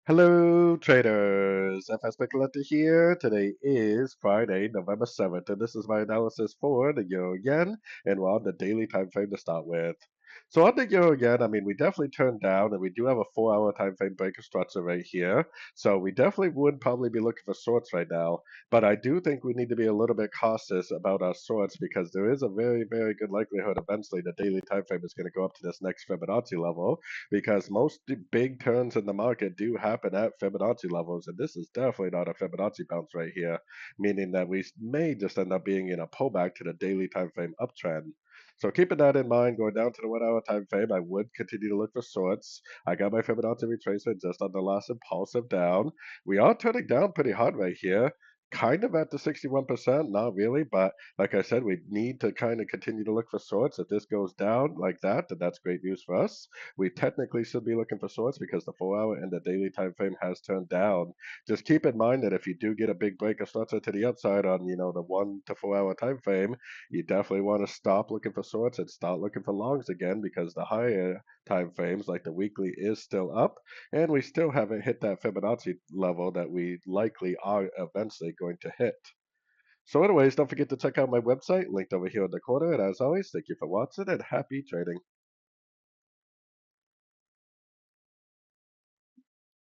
Hello, traders. FX Pip Collector here. Today is Friday, November 7th, and this is my analysis for the Euro Yen, and we're on the daily time frame to start with. So on the Euro Yen, we definitely turned down, and we do have a 4-hour time frame breaker structure right here. So we definitely would probably be looking for shorts right now, but I do think we need to be a little bit cautious about our shorts because there is a very, very good likelihood eventually the daily time frame is going to go up to this next Fibonacci level because most big turns in the market do happen at Fibonacci levels, and this is definitely not a Fibonacci bounce right here, meaning that we may just end up being in a pullback to the daily time frame uptrend. So keeping that in mind, going down to the 1 hour time frame, I would continue to look for shorts. I got my Fibonacci retracement just on the last impulsive down. We are turning down pretty hard right here. Kind of at the 61%, not really, but like I said, we need to kind of continue to look for shorts. If this goes down like that, then that's great news for us. We technically should be looking for shorts because the 4 hour and the daily time frame has turned down. Just keep in mind that if you do get a big break of structure to the upside on, the 1 to 4 hour time frame, you definitely want to stop looking for shorts and start looking for longs again because the higher time frames, like the weekly, is still up, and we still haven't hit that Fibonacci level that we likely are eventually going to hit. So, anyways, don't forget to check out my website linked over here in the corner. And as always, thank you for watching and happy trading.